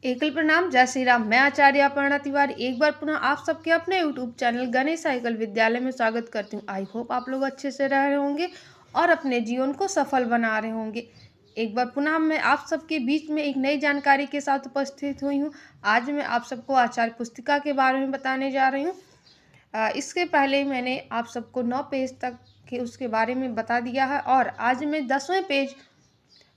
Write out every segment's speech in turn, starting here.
एकल प्रणाम, जय श्री राम। मैं आचार्य अपर्णा तिवारी एक बार पुनः आप सबके अपने यूट्यूब चैनल गणेश एकल विद्यालय में स्वागत करती हूँ। आई होप आप लोग अच्छे से रह रहे होंगे और अपने जीवन को सफल बना रहे होंगे। एक बार पुनः मैं आप सबके बीच में एक नई जानकारी के साथ उपस्थित हुई हूँ। आज मैं आप सबको आचार्य पुस्तिका के बारे में बताने जा रही हूँ। इसके पहले मैंने आप सबको 9 पेज तक के उसके बारे में बता दिया है और आज मैं 10वें पेज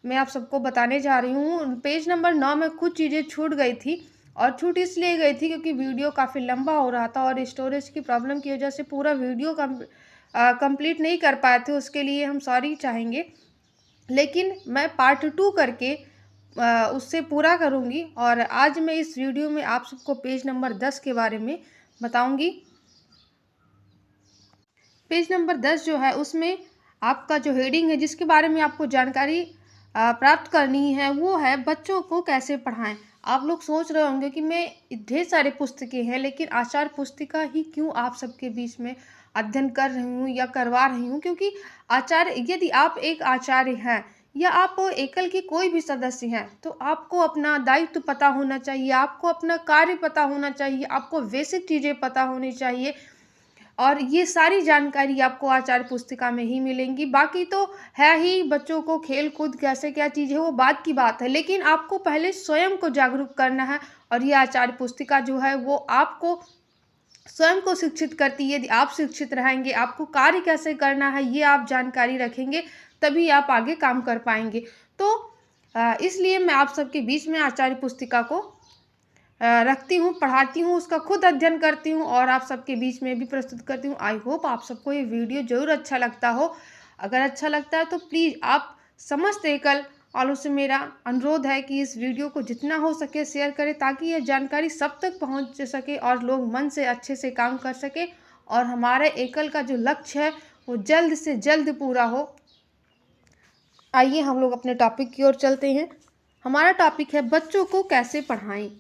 मैं आप सबको बताने जा रही हूँ। पेज नंबर 9 में कुछ चीज़ें छूट गई थी और छूट इसलिए गई थी क्योंकि वीडियो काफ़ी लंबा हो रहा था और स्टोरेज की प्रॉब्लम की वजह से पूरा वीडियो कंप्लीट नहीं कर पाए थे। उसके लिए हम सॉरी चाहेंगे, लेकिन मैं पार्ट 2 करके उससे पूरा करूँगी। और आज मैं इस वीडियो में आप सबको पेज नंबर 10 के बारे में बताऊँगी। पेज नंबर 10 जो है उसमें आपका जो हेडिंग है जिसके बारे में आपको जानकारी प्राप्त करनी है वो है बच्चों को कैसे पढ़ाएं। आप लोग सोच रहे होंगे कि मैं ढेर सारे पुस्तकें हैं लेकिन आचार्य पुस्तिका ही क्यों आप सबके बीच में अध्ययन कर रही हूँ या करवा रही हूँ, क्योंकि आचार्य यदि आप एक आचार्य हैं या आप एकल की कोई भी सदस्य हैं तो आपको अपना दायित्व पता होना चाहिए, आपको अपना कार्य पता होना चाहिए, आपको बेसिक चीज़ें पता होनी चाहिए और ये सारी जानकारी आपको आचार्य पुस्तिका में ही मिलेंगी। बाकी तो है ही, बच्चों को खेल कूद कैसे क्या चीज़ है वो बात की बात है, लेकिन आपको पहले स्वयं को जागरूक करना है। और ये आचार्य पुस्तिका जो है वो आपको स्वयं को शिक्षित करती है। यदि आप शिक्षित रहेंगे, आपको कार्य कैसे करना है ये आप जानकारी रखेंगे, तभी आप आगे काम कर पाएंगे। तो इसलिए मैं आप सबके बीच में आचार्य पुस्तिका को रखती हूँ, पढ़ाती हूँ, उसका खुद अध्ययन करती हूँ और आप सबके बीच में भी प्रस्तुत करती हूँ। आई होप आप सबको ये वीडियो ज़रूर अच्छा लगता हो। अगर अच्छा लगता है तो प्लीज़ आप समस्त एकल वालों से मेरा अनुरोध है कि इस वीडियो को जितना हो सके शेयर करें ताकि यह जानकारी सब तक पहुँच सके और लोग मन से अच्छे से काम कर सके और हमारे एकल का जो लक्ष्य है वो जल्द से जल्द पूरा हो। आइए हम लोग अपने टॉपिक की ओर चलते हैं। हमारा टॉपिक है बच्चों को कैसे पढ़ाएं।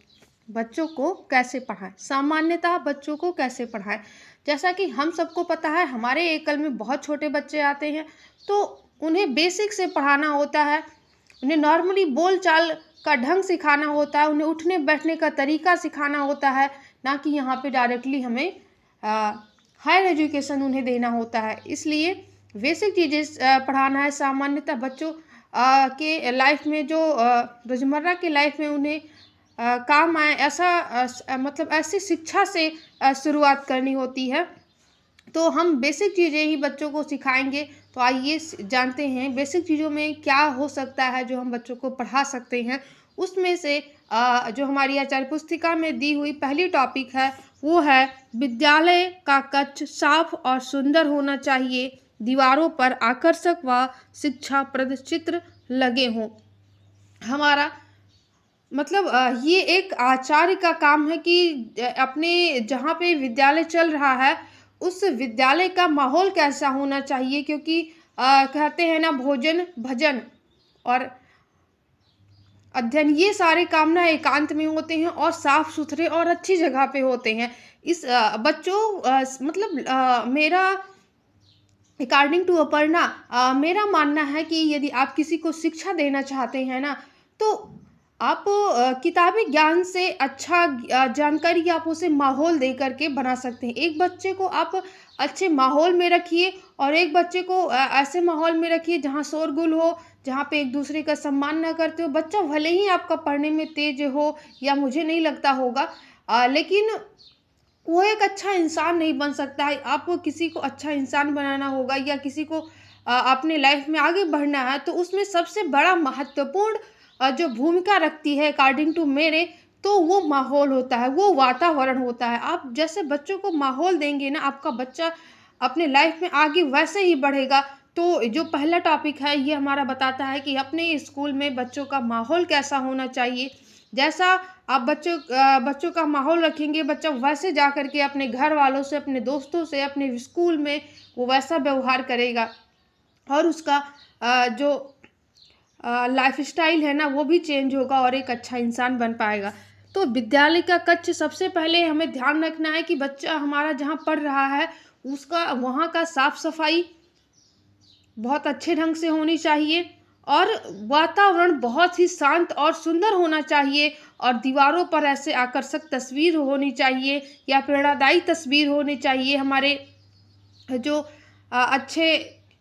बच्चों को कैसे पढ़ाएं, सामान्यतः बच्चों को कैसे पढ़ाएं। जैसा कि हम सबको पता है हमारे एकल में बहुत छोटे बच्चे आते हैं तो उन्हें बेसिक से पढ़ाना होता है, उन्हें नॉर्मली बोल चाल का ढंग सिखाना होता है, उन्हें उठने बैठने का तरीका सिखाना होता है, ना कि यहाँ पे डायरेक्टली हमें हायर एजुकेशन उन्हें देना होता है। इसलिए बेसिक चीज़ें पढ़ाना है। सामान्यतः बच्चों के लाइफ में जो रोज़मर्रा के लाइफ में उन्हें काम आए ऐसा मतलब ऐसी शिक्षा से शुरुआत करनी होती है। तो हम बेसिक चीज़ें ही बच्चों को सिखाएंगे। तो आइए जानते हैं बेसिक चीज़ों में क्या हो सकता है जो हम बच्चों को पढ़ा सकते हैं। उसमें से जो हमारी आचार्य पुस्तिका में दी हुई पहली टॉपिक है वो है विद्यालय का कक्ष साफ और सुंदर होना चाहिए, दीवारों पर आकर्षक व शिक्षाप्रद चित्र लगे हों। हमारा मतलब ये एक आचार्य का काम है कि अपने जहाँ पे विद्यालय चल रहा है उस विद्यालय का माहौल कैसा होना चाहिए, क्योंकि कहते हैं ना भोजन भजन और अध्ययन ये सारे काम ना एकांत में होते हैं और साफ सुथरे और अच्छी जगह पे होते हैं। इस बच्चों मतलब मेरा अकॉर्डिंग टू अपर्णा मेरा मानना है कि यदि आप किसी को शिक्षा देना चाहते हैं ना तो आप किताबी ज्ञान से अच्छा जानकारी आप उसे माहौल दे करके बना सकते हैं। एक बच्चे को आप अच्छे माहौल में रखिए और एक बच्चे को ऐसे माहौल में रखिए जहाँ शोरगुल हो, जहाँ पे एक दूसरे का सम्मान ना करते हो। बच्चा भले ही आपका पढ़ने में तेज हो या मुझे नहीं लगता होगा, लेकिन वो एक अच्छा इंसान नहीं बन सकता है। आपको किसी को अच्छा इंसान बनाना होगा या किसी को अपने लाइफ में आगे बढ़ना है तो उसमें सबसे बड़ा महत्वपूर्ण जो भूमिका रखती है अकॉर्डिंग टू मेरे, तो वो माहौल होता है, वो वातावरण होता है। आप जैसे बच्चों को माहौल देंगे ना आपका बच्चा अपने लाइफ में आगे वैसे ही बढ़ेगा। तो जो पहला टॉपिक है ये हमारा बताता है कि अपने स्कूल में बच्चों का माहौल कैसा होना चाहिए। जैसा आप बच्चों का माहौल रखेंगे बच्चा वैसे जा कर के अपने घर वालों से, अपने दोस्तों से, अपने स्कूल में वो वैसा व्यवहार करेगा और उसका जो लाइफस्टाइल है ना वो भी चेंज होगा और एक अच्छा इंसान बन पाएगा। तो विद्यालय का कक्ष सबसे पहले हमें ध्यान रखना है कि बच्चा हमारा जहाँ पढ़ रहा है उसका वहाँ का साफ सफाई बहुत अच्छे ढंग से होनी चाहिए और वातावरण बहुत ही शांत और सुंदर होना चाहिए और दीवारों पर ऐसे आकर्षक तस्वीर होनी चाहिए या प्रेरणादायी तस्वीर होनी चाहिए। हमारे जो अच्छे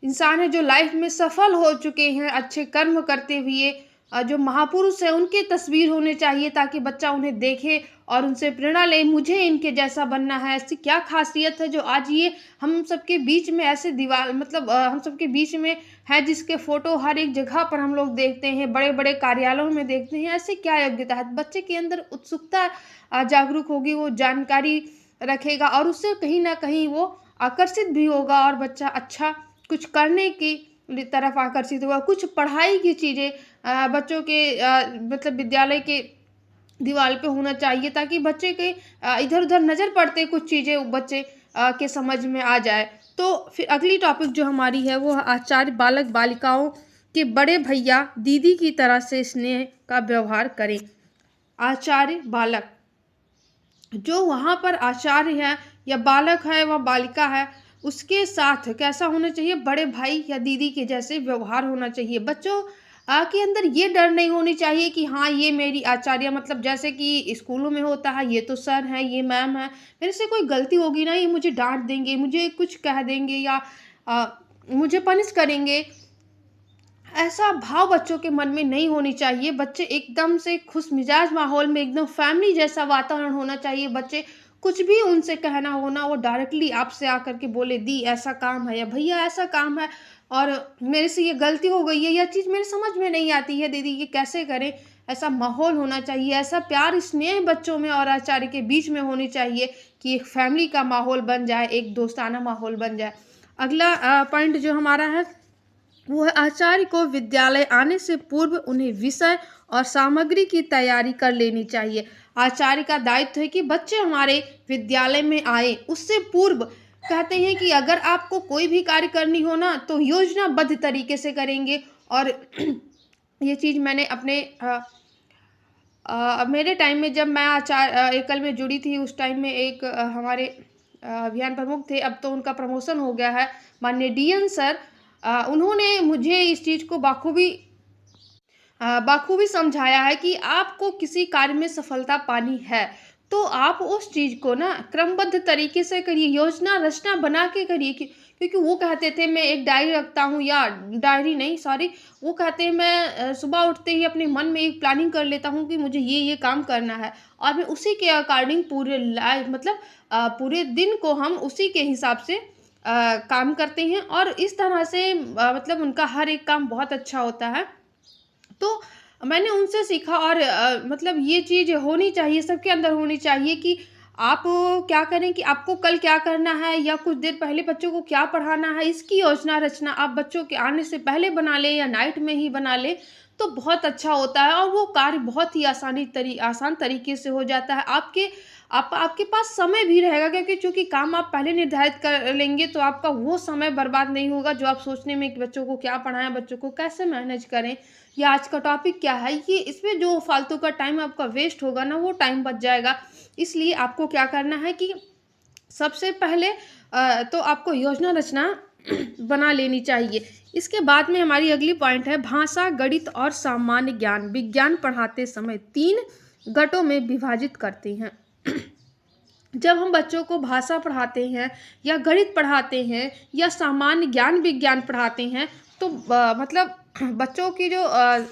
इंसान हैं जो लाइफ में सफल हो चुके हैं अच्छे कर्म करते हुए, जो महापुरुष हैं उनकी तस्वीर होनी चाहिए ताकि बच्चा उन्हें देखे और उनसे प्रेरणा ले, मुझे इनके जैसा बनना है। ऐसी क्या खासियत है जो आज ये हम सबके बीच में ऐसे दीवार मतलब हम सबके बीच में है, जिसके फोटो हर एक जगह पर हम लोग देखते हैं, बड़े बड़े कार्यालयों में देखते हैं। ऐसी क्या योग्यता है? बच्चे के अंदर उत्सुकता जागरूक होगी, वो जानकारी रखेगा और उससे कहीं ना कहीं वो आकर्षित भी होगा और बच्चा अच्छा कुछ करने की तरफ आकर्षित होगा। कुछ पढ़ाई की चीज़ें बच्चों के मतलब विद्यालय के दीवार पे होना चाहिए ताकि बच्चे के इधर उधर नज़र पड़ते कुछ चीज़ें बच्चे के समझ में आ जाए। तो फिर अगली टॉपिक जो हमारी है वो आचार्य बालक बालिकाओं के बड़े भैया दीदी की तरह से स्नेह का व्यवहार करें। आचार्य बालक, जो वहाँ पर आचार्य है या बालक है व बालिका है, उसके साथ कैसा होना चाहिए? बड़े भाई या दीदी के जैसे व्यवहार होना चाहिए। बच्चों के अंदर ये डर नहीं होनी चाहिए कि हाँ ये मेरी आचार्य, मतलब जैसे कि स्कूलों में होता है ये तो सर है ये मैम है, मेरे से कोई गलती होगी ना ये मुझे डांट देंगे, मुझे कुछ कह देंगे या मुझे पनिश करेंगे। ऐसा भाव बच्चों के मन में नहीं होनी चाहिए। बच्चे एकदम से खुश मिजाज माहौल में, एकदम फैमिली जैसा वातावरण होना चाहिए। बच्चे कुछ भी उनसे कहना होना वो डायरेक्टली आपसे आकर के बोले दी ऐसा काम है या भैया ऐसा काम है और मेरे से ये गलती हो गई है, यह चीज़ मेरे समझ में नहीं आती है दीदी ये कैसे करें। ऐसा माहौल होना चाहिए, ऐसा प्यार स्नेह बच्चों में और आचार्य के बीच में होनी चाहिए कि एक फैमिली का माहौल बन जाए, एक दोस्ताना माहौल बन जाए। अगला पॉइंट जो हमारा है वो है आचार्य को विद्यालय आने से पूर्व उन्हें विषय और सामग्री की तैयारी कर लेनी चाहिए। आचार्य का दायित्व है कि बच्चे हमारे विद्यालय में आए उससे पूर्व, कहते हैं कि अगर आपको कोई भी कार्य करनी हो ना तो योजनाबद्ध तरीके से करेंगे। और ये चीज़ मैंने अपने मेरे टाइम में जब मैं एकल में जुड़ी थी उस टाइम में एक हमारे अभियान प्रमुख थे, अब तो उनका प्रमोशन हो गया है, माननीय डीएन सर। उन्होंने मुझे इस चीज़ को बाखूबी समझाया है कि आपको किसी कार्य में सफलता पानी है तो आप उस चीज़ को ना क्रमबद्ध तरीके से करिए, योजना रचना बना के करिए। क्योंकि वो कहते थे मैं एक डायरी रखता हूँ, या डायरी नहीं सॉरी, वो कहते हैं मैं सुबह उठते ही अपने मन में एक प्लानिंग कर लेता हूँ कि मुझे ये काम करना है और मैं उसी के अकॉर्डिंग पूरे मतलब पूरे दिन को हम उसी के हिसाब से काम करते हैं और इस तरह से मतलब उनका हर एक काम बहुत अच्छा होता है। तो मैंने उनसे सीखा और मतलब ये चीज़ होनी चाहिए, सबके अंदर होनी चाहिए कि आप क्या करें कि आपको कल क्या करना है या कुछ देर पहले बच्चों को क्या पढ़ाना है, इसकी योजना रचना आप बच्चों के आने से पहले बना लें या नाइट में ही बना लें तो बहुत अच्छा होता है और वो कार्य बहुत ही आसान तरीके से हो जाता है। आपके पास समय भी रहेगा क्योंकि चूंकि काम आप पहले निर्धारित कर लेंगे तो आपका वो समय बर्बाद नहीं होगा जो आप सोचने में कि बच्चों को क्या पढ़ाएं, बच्चों को कैसे मैनेज करें या आज का टॉपिक क्या है, ये इसमें जो फालतू का टाइम आपका वेस्ट होगा ना वो टाइम बच जाएगा। इसलिए आपको क्या करना है कि सबसे पहले तो आपको योजना रचना बना लेनी चाहिए। इसके बाद में हमारी अगली पॉइंट है भाषा गणित और सामान्य ज्ञान विज्ञान पढ़ाते समय 3 गठों में विभाजित करते हैं। जब हम बच्चों को भाषा पढ़ाते हैं या गणित पढ़ाते हैं या सामान्य ज्ञान विज्ञान पढ़ाते हैं तो मतलब बच्चों की जो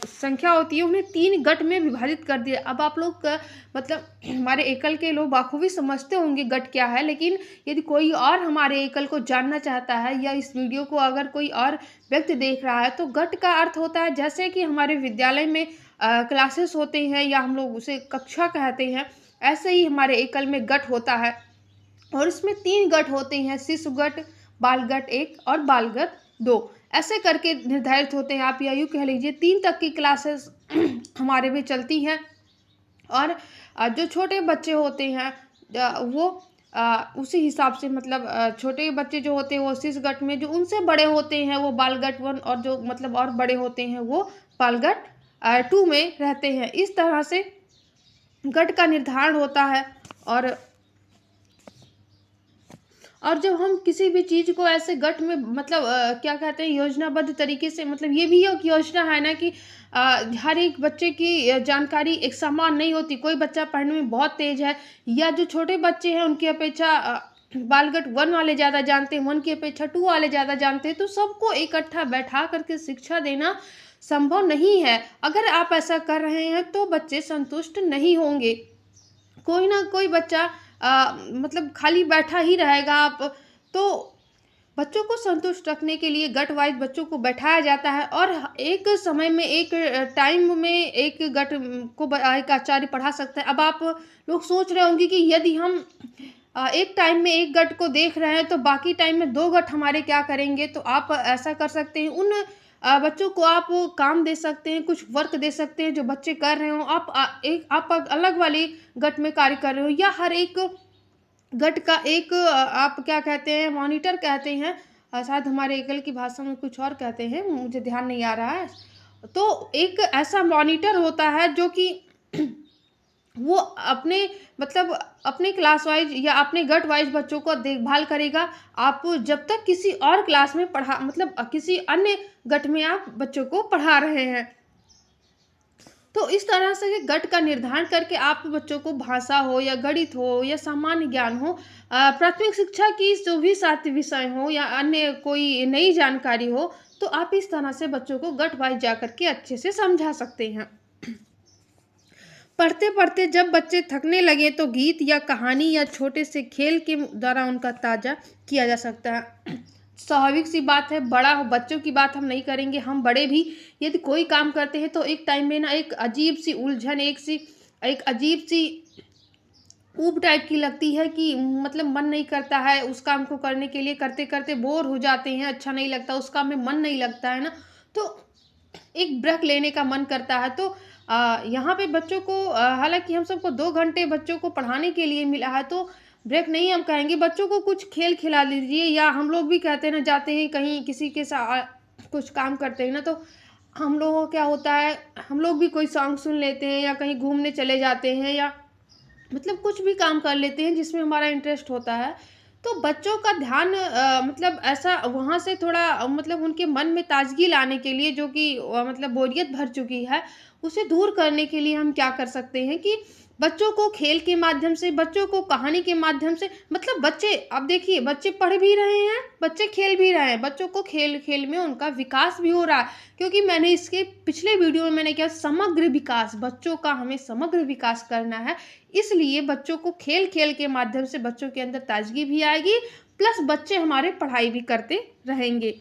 संख्या होती है उन्हें 3 गट में विभाजित कर दिया। अब आप लोग मतलब हमारे एकल के लोग बाखूबी समझते होंगे गट क्या है, लेकिन यदि कोई और हमारे एकल को जानना चाहता है या इस वीडियो को अगर कोई और व्यक्ति देख रहा है तो गट का अर्थ होता है जैसे कि हमारे विद्यालय में क्लासेस होते हैं या हम लोग उसे कक्षा कहते हैं, ऐसे ही हमारे एकल में गट होता है और इसमें 3 गट होते हैं, शिशु गट, बाल गट 1 और बाल गट 2 ऐसे करके निर्धारित होते हैं। आप या यूँ कह लीजिए 3 तक की क्लासेस हमारे में चलती हैं और जो छोटे बच्चे होते हैं वो उसी हिसाब से मतलब छोटे बच्चे जो होते हैं वो शिशु गट में, जो उनसे बड़े होते हैं वो बाल गट 1 और जो मतलब और बड़े होते हैं वो बाल गट 2 में रहते हैं। इस तरह से गट का निर्धारण होता है और जब हम किसी भी चीज़ को ऐसे गट में मतलब क्या कहते हैं योजनाबद्ध तरीके से, मतलब ये भी एक योजना है ना कि हर एक बच्चे की जानकारी एक समान नहीं होती। कोई बच्चा पढ़ने में बहुत तेज़ है, या जो छोटे बच्चे हैं उनकी अपेक्षा बालगट 1 वाले ज़्यादा जानते हैं, 1 की अपेक्षा 2 वाले ज़्यादा जानते हैं। तो सबको इकट्ठा बैठा करके शिक्षा देना संभव नहीं है। अगर आप ऐसा कर रहे हैं तो बच्चे संतुष्ट नहीं होंगे। कोई ना कोई बच्चा मतलब खाली बैठा ही रहेगा। आप तो बच्चों को संतुष्ट रखने के लिए गट वाइज बच्चों को बैठाया जाता है, और एक समय में एक टाइम में एक गट को एक आचार्य पढ़ा सकता है। अब आप लोग सोच रहे होंगे कि यदि हम एक टाइम में एक गट को देख रहे हैं तो बाकी टाइम में 2 गट हमारे क्या करेंगे। तो आप ऐसा कर सकते हैं, उन बच्चों को आप काम दे सकते हैं, कुछ वर्क दे सकते हैं जो बच्चे कर रहे हो। आप अलग वाली गट में कार्य कर रहे हो, या हर एक गट का एक आप क्या कहते हैं मॉनिटर कहते हैं, शायद हमारे एकल की भाषा में कुछ और कहते हैं, मुझे ध्यान नहीं आ रहा है। तो एक ऐसा मॉनिटर होता है जो कि वो अपने मतलब अपने क्लास वाइज या अपने गट वाइज बच्चों को देखभाल करेगा। आप जब तक किसी और क्लास में पढ़ा मतलब किसी अन्य गट में आप बच्चों को पढ़ा रहे हैं। तो इस तरह से गट का निर्धारण करके आप बच्चों को भाषा हो या गणित हो या सामान्य ज्ञान हो, प्राथमिक शिक्षा की जो भी 7 विषय हो या अन्य कोई नई जानकारी हो, तो आप इस तरह से बच्चों को गट वाइज जाकर के अच्छे से समझा सकते हैं। पढ़ते पढ़ते जब बच्चे थकने लगे तो गीत या कहानी या छोटे से खेल के द्वारा उनका ताज़ा किया जा सकता है। स्वाभाविक सी बात है, बड़ा हो बच्चों की बात हम नहीं करेंगे, हम बड़े भी यदि कोई काम करते हैं तो एक टाइम में ना एक अजीब सी उलझन, एक अजीब सी ऊब टाइप की लगती है कि मतलब मन नहीं करता है उस काम को करने के लिए, करते करते बोर हो जाते हैं, अच्छा नहीं लगता, उस काम में मन नहीं लगता है ना, तो एक ब्रेक लेने का मन करता है। तो यहाँ पे बच्चों को हालांकि हम सबको 2 घंटे बच्चों को पढ़ाने के लिए मिला है, तो ब्रेक नहीं हम कहेंगे, बच्चों को कुछ खेल खिला लीजिए। या हम लोग भी कहते हैं ना, जाते हैं कहीं किसी के साथ कुछ काम करते हैं ना, तो हम लोगों को क्या होता है, हम लोग भी कोई सॉन्ग सुन लेते हैं या कहीं घूमने चले जाते हैं, या मतलब कुछ भी काम कर लेते हैं जिसमें हमारा इंटरेस्ट होता है। तो बच्चों का ध्यान मतलब ऐसा वहाँ से थोड़ा मतलब उनके मन में ताजगी लाने के लिए, जो कि मतलब बोरियत भर चुकी है, उसे दूर करने के लिए हम क्या कर सकते हैं कि बच्चों को खेल के माध्यम से, बच्चों को कहानी के माध्यम से, मतलब बच्चे अब देखिए बच्चे पढ़ भी रहे हैं, बच्चे खेल भी रहे हैं, बच्चों को खेल खेल में उनका विकास भी हो रहा है। क्योंकि मैंने इसके पिछले वीडियो में मैंने क्या समग्र विकास, बच्चों का हमें समग्र विकास करना है, इसलिए बच्चों को खेल खेल के माध्यम से बच्चों के अंदर ताजगी भी आएगी, प्लस बच्चे हमारे पढ़ाई भी करते रहेंगे।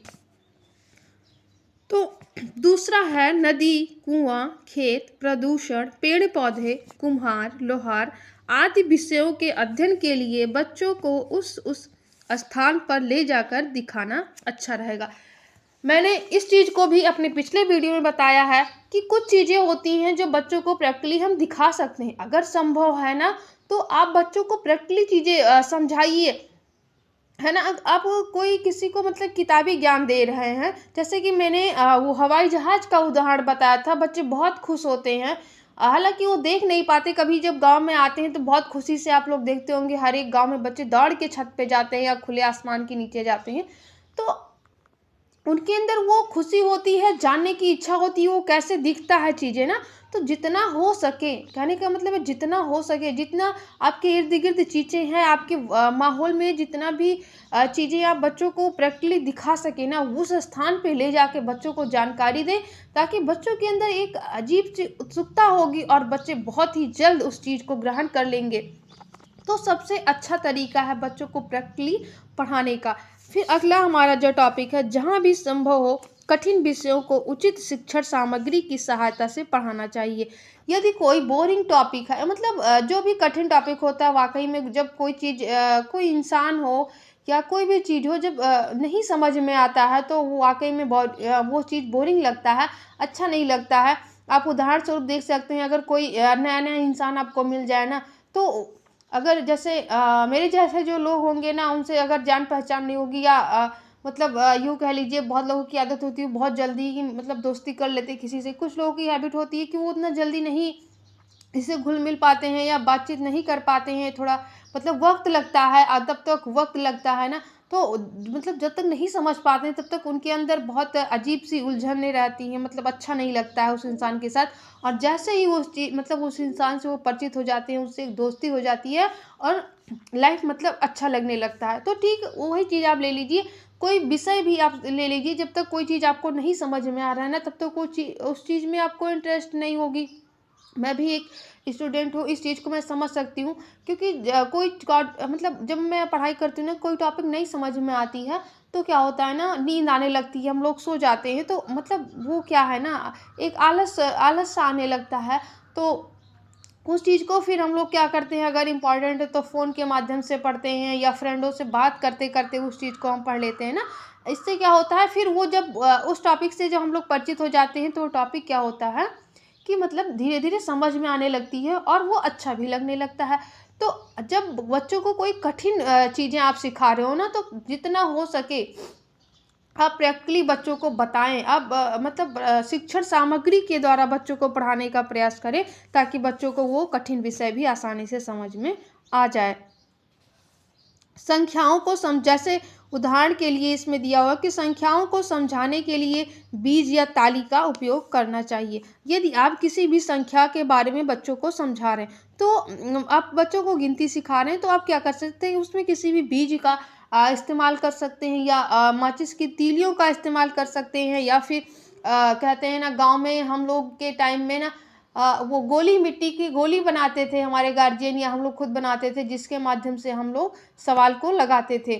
तो दूसरा है नदी, कुआं, खेत, प्रदूषण, पेड़ पौधे, कुम्हार, लोहार आदि विषयों के अध्ययन के लिए बच्चों को उस स्थान पर ले जाकर दिखाना अच्छा रहेगा। मैंने इस चीज़ को भी अपने पिछले वीडियो में बताया है कि कुछ चीज़ें होती हैं जो बच्चों को प्रैक्टिकली हम दिखा सकते हैं। अगर संभव है ना, तो आप बच्चों को प्रैक्टिकली चीज़ें समझाइए, है ना। आप कोई किसी को मतलब किताबी ज्ञान दे रहे हैं, जैसे कि मैंने वो हवाई जहाज़ का उदाहरण बताया था, बच्चे बहुत खुश होते हैं। हालांकि वो देख नहीं पाते, कभी जब गांव में आते हैं तो बहुत खुशी से आप लोग देखते होंगे, हर एक गांव में बच्चे दौड़ के छत पे जाते हैं या खुले आसमान के नीचे जाते हैं। तो उनके अंदर वो खुशी होती है, जानने की इच्छा होती है वो कैसे दिखता है चीज़ें ना। तो जितना हो सके, कहने का मतलब है जितना हो सके, जितना आपके इर्द गिर्द चीज़ें हैं, आपके माहौल में जितना भी चीज़ें आप बच्चों को प्रैक्टिकली दिखा सके ना, उस स्थान पे ले जाके बच्चों को जानकारी दें, ताकि बच्चों के अंदर एक अजीब सी उत्सुकता होगी और बच्चे बहुत ही जल्द उस चीज़ को ग्रहण कर लेंगे। तो सबसे अच्छा तरीका है बच्चों को प्रैक्टिकली पढ़ाने का। फिर अगला हमारा जो टॉपिक है, जहाँ भी संभव हो कठिन विषयों को उचित शिक्षण सामग्री की सहायता से पढ़ाना चाहिए। यदि कोई बोरिंग टॉपिक है, मतलब जो भी कठिन टॉपिक होता है, वाकई में जब कोई चीज़ कोई इंसान हो या कोई भी चीज़ हो, जब नहीं समझ में आता है तो वो वाकई में वो चीज़ बोरिंग लगता है, अच्छा नहीं लगता है। आप उदाहरण स्वरूप देख सकते हैं, अगर कोई नया नया इंसान आपको मिल जाए ना, तो अगर जैसे मेरे जैसे जो लोग होंगे ना, उनसे अगर जान पहचान नहीं होगी, या मतलब यूँ कह लीजिए, बहुत लोगों की आदत होती है बहुत जल्दी ही मतलब दोस्ती कर लेते हैं किसी से। कुछ लोगों की हैबिट होती है कि वो उतना जल्दी नहीं इससे घुल-मिल पाते हैं या बातचीत नहीं कर पाते हैं, थोड़ा मतलब वक़्त लगता है, तब तक वक़्त लगता है ना, तो मतलब जब तक नहीं समझ पाते हैं तब तक उनके अंदर बहुत अजीब-सी उलझनें रहती हैं, मतलब अच्छा नहीं लगता है उस इंसान के साथ। और जैसे ही वो मतलब उस इंसान से वो परिचित हो जाते हैं, उससे एक दोस्ती हो जाती है और लाइफ़ मतलब अच्छा लगने लगता है। तो ठीक वही चीज़ आप ले लीजिए, कोई विषय भी आप ले लीजिए, जब तक कोई चीज़ आपको नहीं समझ में आ रहा है ना, तब तक वो उस चीज़ में आपको इंटरेस्ट नहीं होगी। मैं भी एक स्टूडेंट हूँ, इस चीज़ को मैं समझ सकती हूँ, क्योंकि कोई मतलब जब मैं पढ़ाई करती हूँ ना, कोई टॉपिक नहीं समझ में आती है, तो क्या होता है ना, नींद आने लगती है, हम लोग सो जाते हैं, तो मतलब वो क्या है ना, एक आलस आलस सा आने लगता है। तो उस चीज़ को फिर हम लोग क्या करते हैं, अगर इम्पोर्टेंट है तो फ़ोन के माध्यम से पढ़ते हैं या फ्रेंडों से बात करते-करते उस चीज़ को हम पढ़ लेते हैं ना। इससे क्या होता है, फिर वो जब उस टॉपिक से जब हम लोग परिचित हो जाते हैं, तो वो टॉपिक क्या होता है कि मतलब धीरे-धीरे समझ में आने लगती है और वो अच्छा भी लगने लगता है। तो जब बच्चों को कोई कठिन चीज़ें आप सिखा रहे हो ना, तो जितना हो सके आप प्रैक्टिकली बच्चों को बताएँ। आप मतलब शिक्षण सामग्री के द्वारा बच्चों को पढ़ाने का प्रयास करें, ताकि बच्चों को वो कठिन विषय भी आसानी से समझ में आ जाए। संख्याओं को जैसे उदाहरण के लिए इसमें दिया हुआ कि संख्याओं को समझाने के लिए बीज या ताली का उपयोग करना चाहिए। यदि आप किसी भी संख्या के बारे में बच्चों को समझा रहे हैं, तो आप बच्चों को गिनती सिखा रहे हैं, तो आप क्या कर सकते हैं, उसमें किसी भी बीज का इस्तेमाल कर सकते हैं, या माचिस की तीलियों का इस्तेमाल कर सकते हैं, या फिर कहते हैं ना, गाँव में हम लोग के टाइम में ना वो गोली, मिट्टी की गोली बनाते थे हमारे गार्जियन, या हम लोग खुद बनाते थे, जिसके माध्यम से हम लोग सवाल को लगाते थे।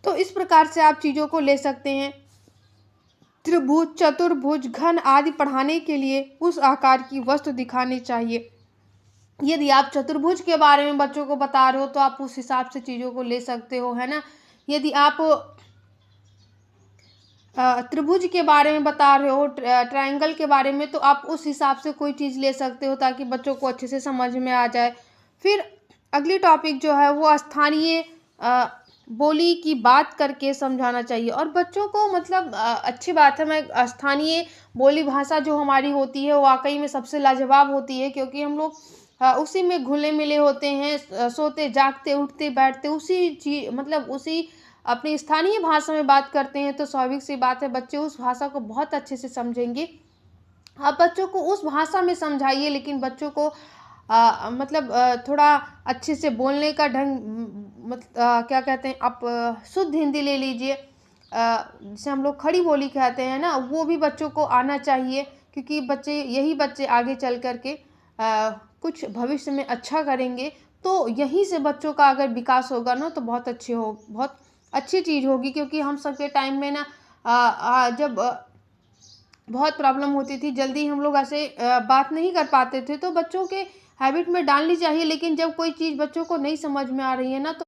तो इस प्रकार से आप चीज़ों को ले सकते हैं। त्रिभुज, चतुर्भुज, घन आदि पढ़ाने के लिए उस आकार की वस्तु दिखानी चाहिए। यदि आप चतुर्भुज के बारे में बच्चों को बता रहे हो, तो आप उस हिसाब से चीज़ों को ले सकते हो, है ना? यदि आप त्रिभुज के बारे में बता रहे हो, ट्रायंगल के बारे में, तो आप उस हिसाब से कोई चीज़ ले सकते हो, ताकि बच्चों को अच्छे से समझ में आ जाए। फिर अगली टॉपिक जो है वो स्थानीय बोली की बात करके समझाना चाहिए, और बच्चों को मतलब अच्छी बात है, मैं स्थानीय बोली भाषा जो हमारी होती है, वो वाक़ई में सबसे लाजवाब होती है, क्योंकि हम लोग उसी में घुले-मिले होते हैं, सोते, जागते, उठते, बैठते मतलब उसी अपनी स्थानीय भाषा में बात करते हैं, तो स्वाभाविक सी बात है, बच्चे उस भाषा को बहुत अच्छे से समझेंगे। आप बच्चों को उस भाषा में समझाइए, लेकिन बच्चों को मतलब थोड़ा अच्छे से बोलने का ढंग, क्या कहते हैं आप, शुद्ध हिंदी ले लीजिए, जिसे हम लोग खड़ी बोली कहते हैं ना, वो भी बच्चों को आना चाहिए, क्योंकि यही बच्चे आगे चल कर के कुछ भविष्य में अच्छा करेंगे। तो यहीं से बच्चों का अगर विकास होगा ना, तो बहुत अच्छी चीज़ होगी, क्योंकि हम सबके टाइम में ना जब बहुत प्रॉब्लम होती थी, जल्दी हम लोग ऐसे बात नहीं कर पाते थे, तो बच्चों के हैबिट में डालनी चाहिए, लेकिन जब कोई चीज़ बच्चों को नहीं समझ में आ रही है ना, तो